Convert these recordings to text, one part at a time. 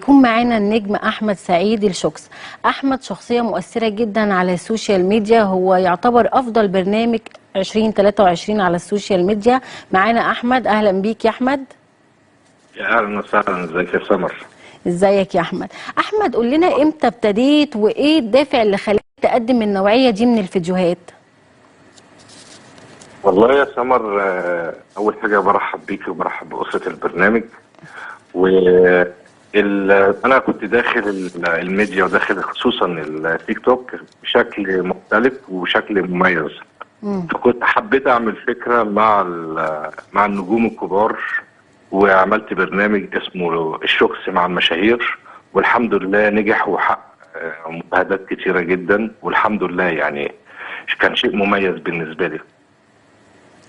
هيكون معانا النجم أحمد سعيد الشوكس. أحمد شخصية مؤثرة جدا على السوشيال ميديا، هو يعتبر أفضل برنامج 2023 على السوشيال ميديا. معانا أحمد، أهلا بيك يا أحمد. يا اهلا وسهلا، ازيك يا سمر؟ ازيك يا أحمد؟ أحمد قول لنا إمتى ابتديت وإيه الدافع اللي خلاك تقدم النوعية دي من الفيديوهات؟ والله يا سمر، اول حاجه برحب بيك وبرحب باسره البرنامج. انا كنت داخل الميديا وداخل خصوصا التيك توك بشكل مختلف وشكل مميز. فكنت حبيت اعمل فكره مع النجوم الكبار، وعملت برنامج اسمه الشوكس مع المشاهير، والحمد لله نجح وحقق مشاهدات كتيره جدا، والحمد لله يعني كان شيء مميز بالنسبه لي.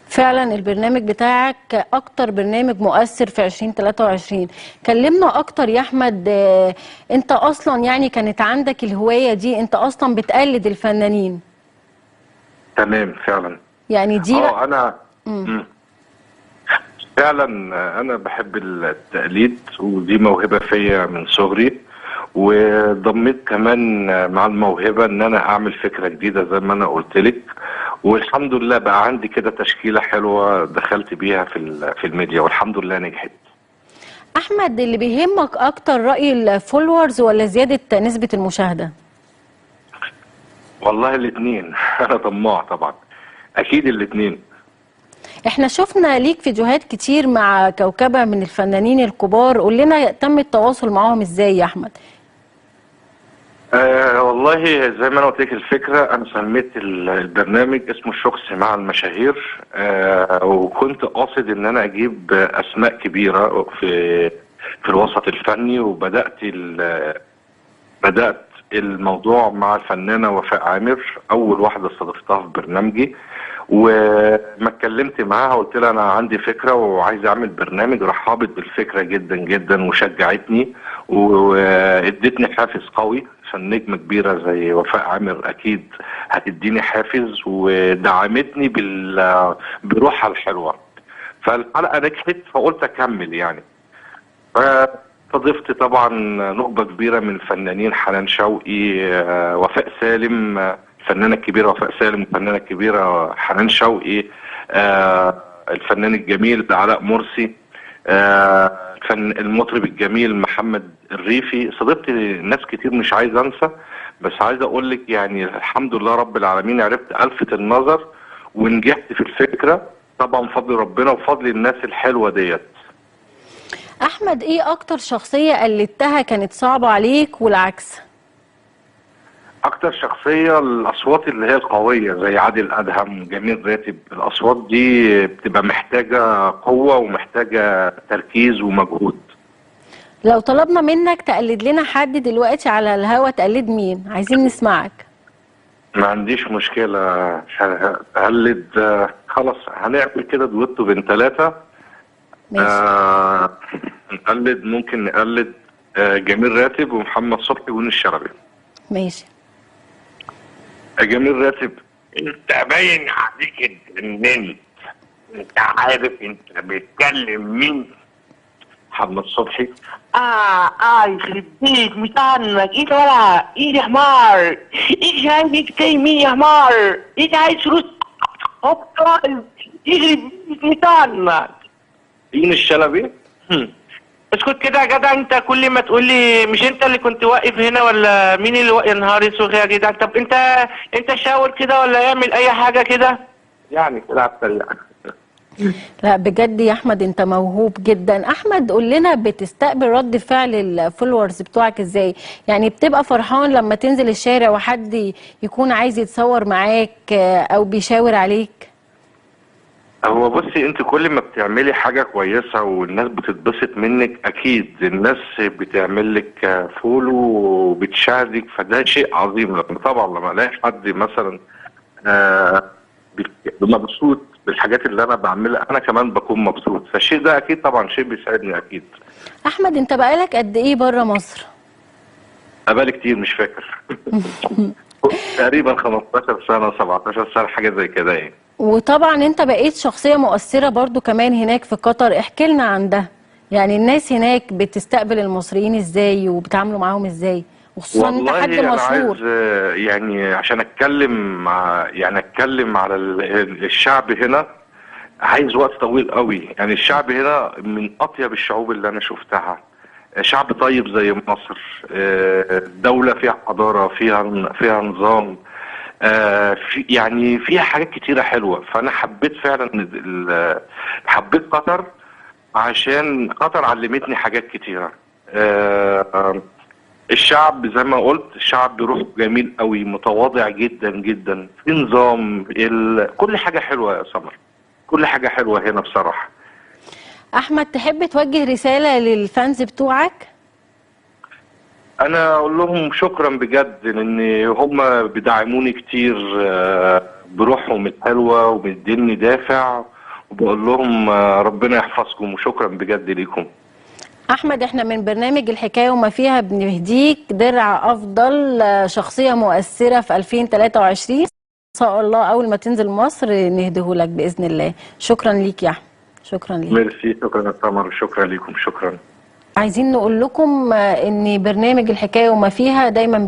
فعلا البرنامج بتاعك اكتر برنامج مؤثر في 2023. كلمنا اكتر يا احمد، انت اصلا يعني كانت عندك الهواية دي، انت اصلا بتقلد الفنانين؟ تمام فعلا. يعني دي انا فعلا انا بحب التقليد، ودي موهبة فيا من صغري، وضميت كمان مع الموهبة ان انا اعمل فكرة جديدة زي ما انا قلت لك، والحمد لله بقى عندي كده تشكيلة حلوة دخلت بيها في الميديا، والحمد لله نجحت. احمد، اللي بيهمك اكتر رأي الفولورز ولا زيادة نسبة المشاهدة؟ والله الاثنين. انا طماع طبعا، اكيد الاثنين. احنا شفنا ليك فيديوهات كتير مع كوكبة من الفنانين الكبار، قول لنا تم التواصل معاهم ازاي يا احمد؟ والله زي ما انا قلت لك الفكره، انا سميت البرنامج اسمه الشوكس مع المشاهير، وكنت قاصد ان انا اجيب اسماء كبيره في الوسط الفني، بدات الموضوع مع الفنانه وفاء عامر، اول واحده استضفتها في برنامجي، وما اتكلمت معاها قلت لها انا عندي فكره وعايز اعمل برنامج، رحبت بالفكره جدا جدا وشجعتني وادتني حافز قوي، عشان نجمه كبيره زي وفاء عامر اكيد هتديني حافز، ودعمتني بروحها الحلوه. فالحلقه نجحت فقلت اكمل يعني. فاستضفت طبعا نخبه كبيره من الفنانين، حنان شوقي، وفاء سالم، الفنانه الكبيره وفاء سالم، الفنانه الكبيره حنان شوقي، الفنان الجميل علاء مرسي، المطرب الجميل محمد الريفي. صدقت ناس كتير مش عايز انسى، بس عايز اقول لك يعني الحمد لله رب العالمين عرفت الفت النظر ونجحت في الفكره، طبعا فضل ربنا وفضل الناس الحلوه ديت. احمد، ايه اكتر شخصية قلدتها كانت صعبة عليك والعكس؟ اكتر شخصيه الاصوات اللي هي القويه زي عادل ادهم، جميل راتب، الاصوات دي بتبقى محتاجه قوه ومحتاجه تركيز ومجهود. لو طلبنا منك تقلد لنا حد دلوقتي على الهوا، تقلد مين؟ عايزين نسمعك. ما عنديش مشكله، هقلد. خلاص هنعمل كده دويتو بين ثلاثه. ماشي. ممكن نقلد جميل راتب ومحمد صبحي ويونس الشلبي. ماشي. جميل راتب، انت باين عليك اتجننت، انت عارف انت بتكلم مين؟ محمد صبحي. يخرب بيت مطنك، ايه ولا ايه يا حمار؟ ايه عايز تتكلم مين يا حمار؟ ايه عايز فلوس؟ يخرب بيت مطنك. يونس الشلبي. اسكت كده يا جدع، انت كل ما تقول لي مش انت اللي كنت واقف هنا ولا مين اللي واقف؟ يا نهار اسود يا جدع. طب انت شاور كده ولا اعمل اي حاجه كده يعني كده على السريع. لا بجد يا احمد انت موهوب جدا. احمد قول لنا بتستقبل رد فعل الفولورز بتوعك ازاي؟ يعني بتبقى فرحان لما تنزل الشارع وحد يكون عايز يتصور معاك او بيشاور عليك؟ هو بصي، انت كل ما بتعملي حاجه كويسه والناس بتتبسط منك، اكيد الناس بتعمل لك فولو وبتشاهدك، فده شيء عظيم. طبعا لما الاقي حد مثلا مبسوط بالحاجات اللي انا بعملها، انا كمان بكون مبسوط، فالشيء ده اكيد طبعا شيء بيساعدني اكيد. احمد انت بقالك قد ايه بره مصر؟ بقالي كتير مش فاكر. تقريبا 15 سنه 17 سنه حاجه زي كده يعني. وطبعا انت بقيت شخصية مؤثرة برضو كمان هناك في قطر، احكي لنا عن ده. يعني الناس هناك بتستقبل المصريين ازاي وبتعاملوا معاهم ازاي، وخصوصا انت والله حد انا مشهور؟ عايز يعني عشان اتكلم على الشعب هنا، عايز وقت طويل قوي. يعني الشعب هنا من اطيب الشعوب اللي انا شفتها. شعب طيب زي مصر، دولة فيها حضارة، فيها نظام، يعني فيها حاجات كتيرة حلوة. فانا حبيت فعلا حبيت قطر، عشان قطر علمتني حاجات كتيرة. الشعب زي ما قلت، الشعب روح جميل قوي، متواضع جدا جدا، في نظام، كل حاجة حلوة يا سمر، كل حاجة حلوة هنا بصراحة. احمد، تحب توجه رسالة للفانز بتوعك؟ انا اقول لهم شكرا بجد، لان هم بيدعموني كتير بروحهم الحلوة، وبيديني دافع، وبقول لهم ربنا يحفظكم، وشكرا بجد ليكم. احمد، احنا من برنامج الحكاية وما فيها بنهديك درع افضل شخصية مؤثرة في 2023 ان شاء الله. اول ما تنزل مصر نهديهولك باذن الله. شكرا ليك يا احمد، شكرا ليك. ميرسي، شكرا يا سمر، شكرا ليكم، شكرا. عايزين نقول لكم ان برنامج الحكاية وما فيها دايما